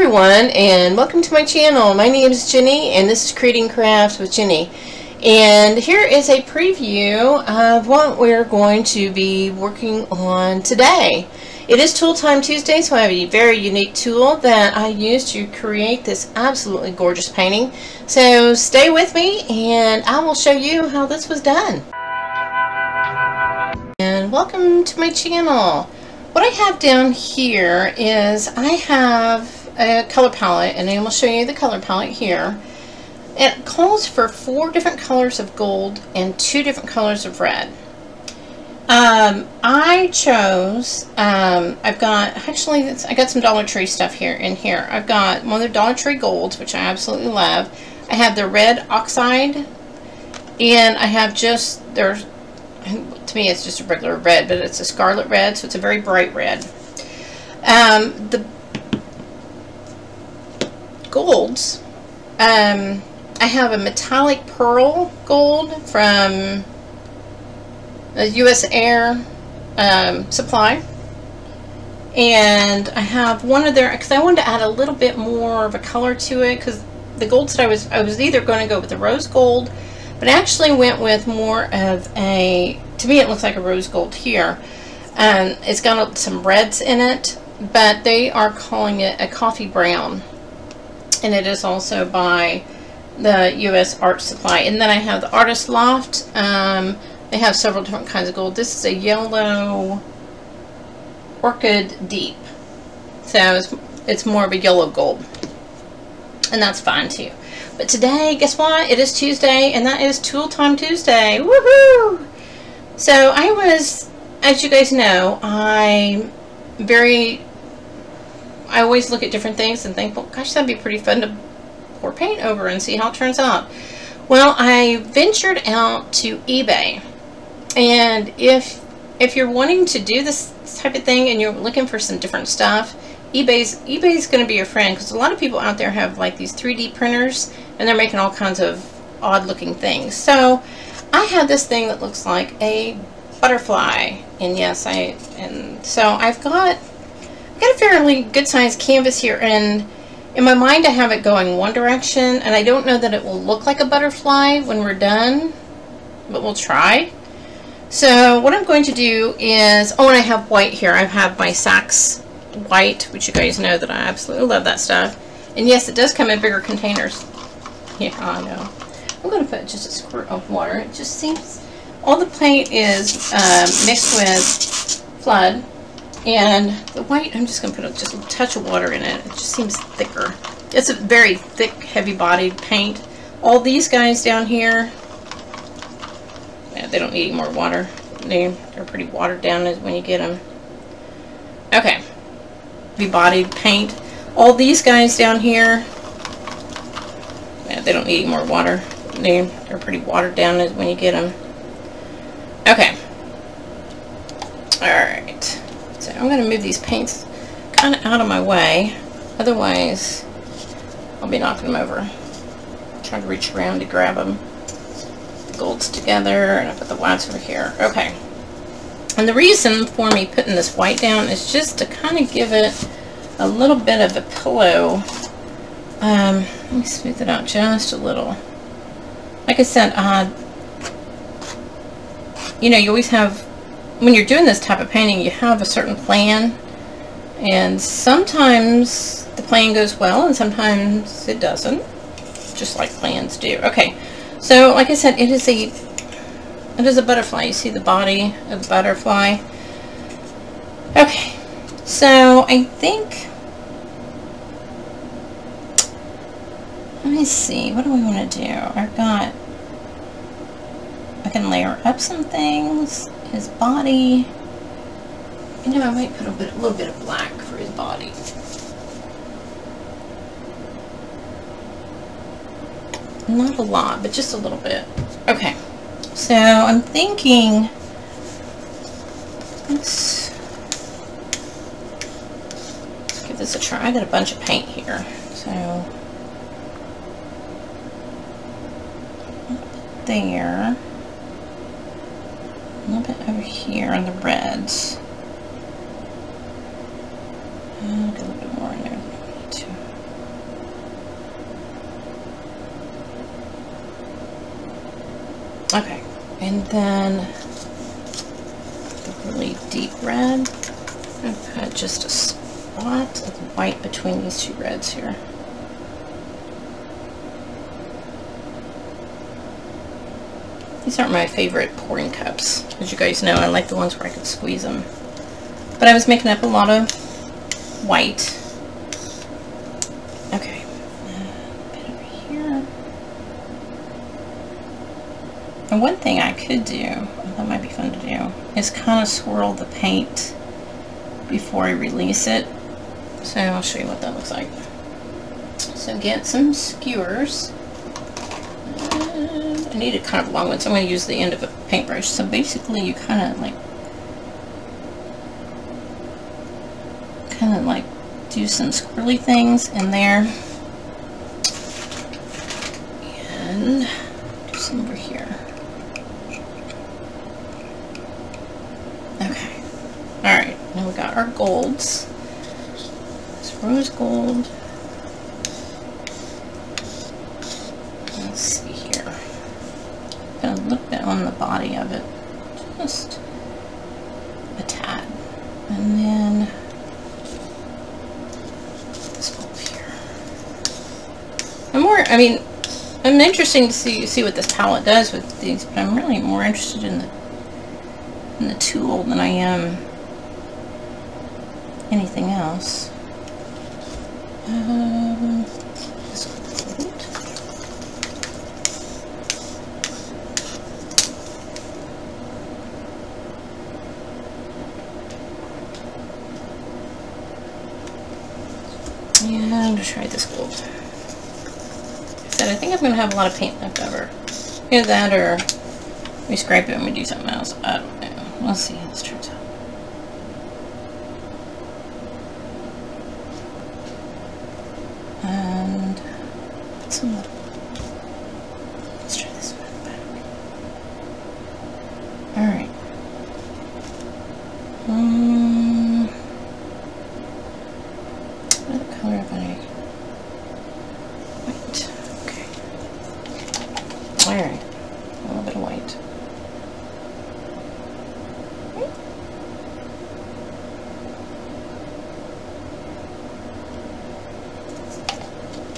everyone, and welcome to my channel. My name is Jenny, and this is Creating Crafts with Jenny. And here is a preview of what we're going to be working on today. It is Tool Time Tuesday, so I have a very unique tool that I use to create this absolutely gorgeous painting. So stay with me, and I will show you how this was done. And welcome to my channel. What I have down here is I have a color palette, and I will show you the color palette here. It calls for 4 different colors of gold and 2 different colors of red. I chose, I got some Dollar Tree stuff here in here. I've got one of the Dollar Tree Golds, which I absolutely love. I have the red oxide, and I have just, to me it's just a regular red, but it's a scarlet red, so it's a very bright red. The golds, I have a metallic pearl gold from the US Air Supply, and I have one of their, because I wanted to add a little bit more of a color to it, because the golds that I was either going to go with the rose gold, but I actually went with more of a, to me it looks like a rose gold here. It's got some reds in it, but they are calling it a coffee brown, and it is also by the US Art Supply. And then I have the Artist Loft. They have several different kinds of gold. This is a yellow orchid deep, so it's more of a yellow gold, and that's fine too. But today, guess what? It is Tuesday, and that is Tool Time Tuesday. Woohoo! So I was, as you guys know, I always look at different things and think, well, gosh, that'd be pretty fun to pour paint over and see how it turns out. Well, I ventured out to eBay, and if you're wanting to do this type of thing and you're looking for some different stuff, eBay's going to be your friend, because a lot of people out there have like these 3D printers, and they're making all kinds of odd looking things. So I had this thing that looks like a butterfly, and yes, so I've got a fairly good sized canvas here, and in my mind I have it going one direction, and I don't know that it will look like a butterfly when we're done, but we'll try. So what I'm going to do is, oh, and I have white here. I have my Saks white, which you guys know that I absolutely love that stuff. And yes, it does come in bigger containers. Yeah, I know. I'm going to put just a squirt of water. It just seems, all the paint is mixed with Flood, and the white, I'm just going to put just a touch of water in it. It just seems thicker. It's a very thick, heavy-bodied paint. All these guys down here, yeah, they don't need any more water. They're pretty watered down when you get them. Okay. Heavy-bodied paint. All these guys down here, yeah, they don't need any more water. They're pretty watered down when you get them. Okay. Alright. So I'm going to move these paints kind of out of my way. Otherwise, I'll be knocking them over. Trying to reach around to grab them. The golds together, and I put the whites over here. Okay. And the reason for me putting this white down is just to kind of give it a little bit of a pillow. Let me smooth it out just a little. Like I said, you know, you always have, when you're doing this type of painting, you have a certain plan, and sometimes the plan goes well and sometimes it doesn't, just like plans do. Okay, so like I said, it is a butterfly. You see the body of the butterfly. Okay, so I think, let me see, what do we want to do? I can layer up some things. His body, you know, I might put a little bit of black for his body. Not a lot, but just a little bit. Okay, so I'm thinking, let's give this a try. I got a bunch of paint here, so there. A little bit over here on the reds. I'll get a little bit more in there than I need to. Okay, and then the really deep red. I'm going to put just a spot of white between these two reds here. These aren't my favorite pouring cups. As you guys know, I like the ones where I could squeeze them. But I was making up a lot of white. Okay. Put it over here. And one thing I could do, that might be fun to do, is kind of swirl the paint before I release it. So I'll show you what that looks like. So get some skewers. I need a kind of long one, so I'm going to use the end of a paintbrush. So basically you kind of like do some squirrely things in there. And do some over here. Okay. Alright, now we got our golds. This rose gold. Let's see here. I'm gonna look on the body of it. Just a tad. And then this gold here. I'm interesting to see what this palette does with these, but I'm really more interested in the tool than I am anything else. This gold. And I'm going to try this gold. Like I said, I think I'm going to have a lot of paint left over. Either that or we scrape it and we do something else. I don't know. We'll see how this turns out. And some little. Let's try this one back. Alright. What other color have I? White. Okay. Alright. A little bit of white.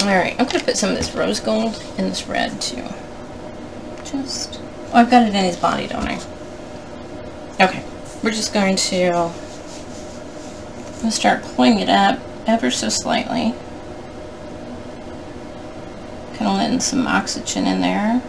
Alright, I'm going to put some of this rose gold in this red too. Just, oh, I've got it in his body, don't I? Okay, we're just going to start pulling it up ever so slightly. Kind of letting some oxygen in there.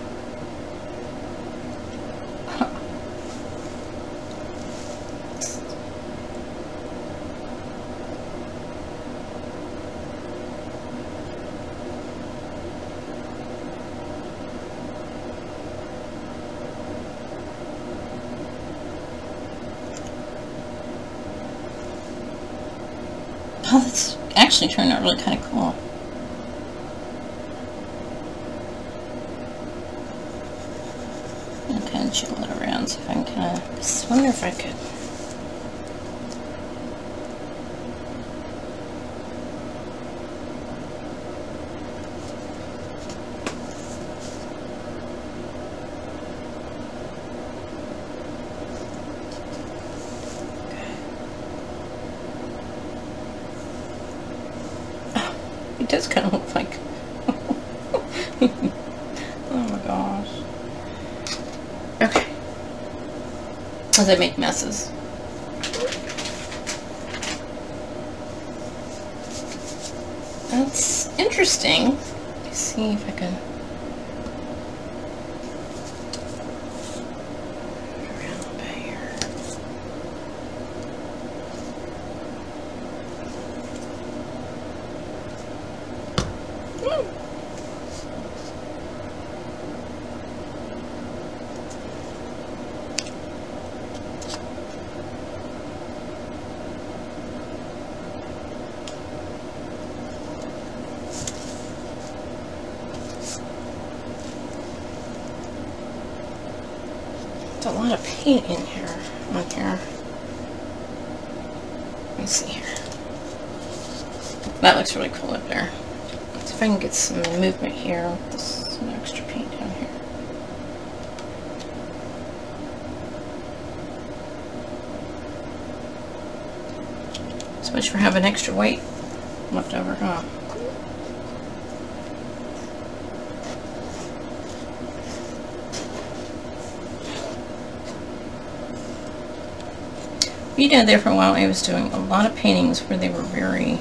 Oh, that's actually turned out really kind of cool. I'll kind of jiggle it around, see if I can kind of, I just wonder if I could. It does kind of look like. Oh my gosh. Okay. As I make messes. That's interesting. Let's see if I can. Around a bit here. There's a lot of paint in here, on here. Let me see here. That looks really cool up there. Let's see if I can get some movement here with some extra paint down here. So much for having extra weight left over, huh? You know, there for a while I was doing a lot of paintings where they were very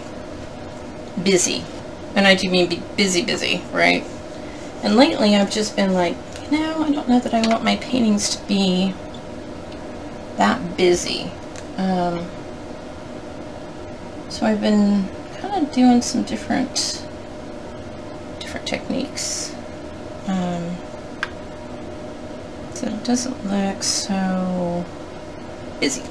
busy. And I do mean busy, right? And lately I've just been like, you know, I don't know that I want my paintings to be that busy. So I've been kind of doing some different techniques. So it doesn't look so busy.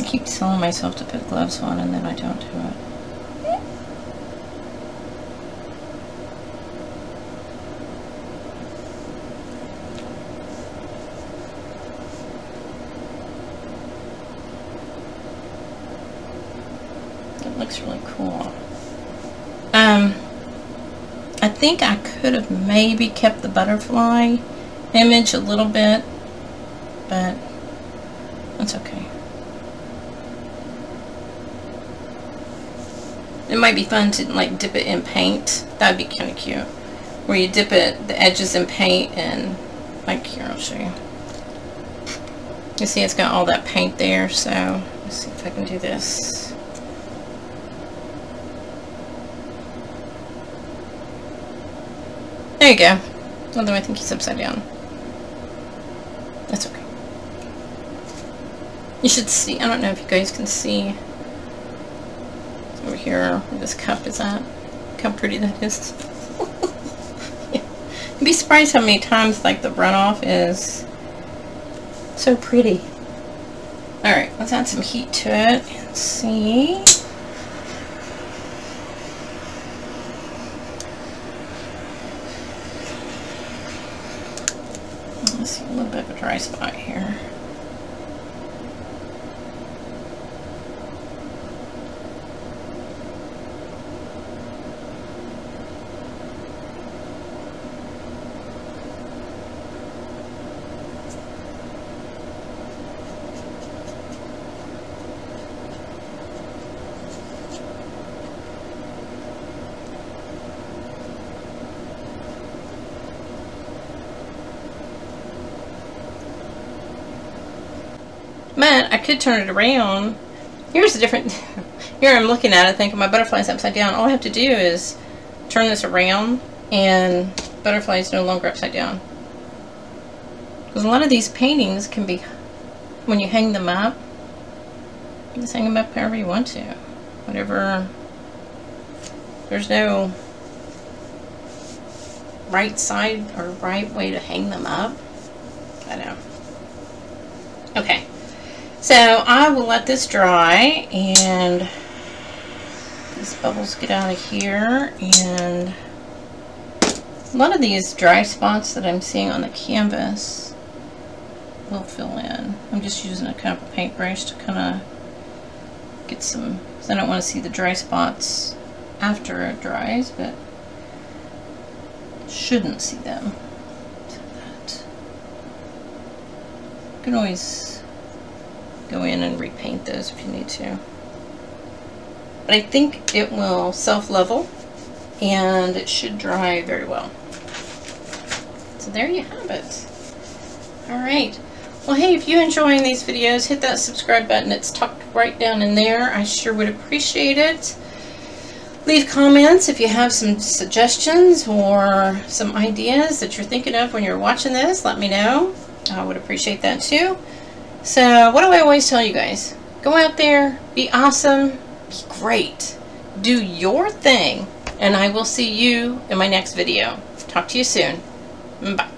I keep telling myself to put gloves on and then I don't do it. It looks really cool. I think I could have maybe kept the butterfly image a little bit, but that's okay. It might be fun to like dip it in paint. That'd be kind of cute. Where you dip it, the edges in paint, and like here, I'll show you. You see it's got all that paint there, so let's see if I can do this. There you go. Although I think he's upside down. That's okay. You should see, I don't know if you guys can see over here where this cup is at. Look how pretty that is. You'd be surprised how many times like the runoff is so pretty. Alright, let's add some heat to it and see. Let's see, a little bit of a dry spot here. But I could turn it around. Here's the different. Here I'm looking at it thinking my butterfly's upside down. All I have to do is turn this around and butterfly is no longer upside down. Because a lot of these paintings can be, when you hang them up, you just hang them up however you want to. Whatever. There's no right side or right way to hang them up. I know. Okay. So I will let this dry and these bubbles get out of here, and a lot of these dry spots that I'm seeing on the canvas will fill in. I'm just using a kind of a paintbrush to kind of get some, because I don't want to see the dry spots after it dries, but shouldn't see them. So that you can always go in and repaint those if you need to. But I think it will self-level and it should dry very well. So there you have it. Alright. Well, hey, if you're enjoying these videos, hit that subscribe button. It's tucked right down in there. I sure would appreciate it. Leave comments if you have some suggestions or some ideas that you're thinking of when you're watching this. Let me know. I would appreciate that too. So what do I always tell you guys? Go out there, be awesome, be great, do your thing, and I will see you in my next video. Talk to you soon. Bye.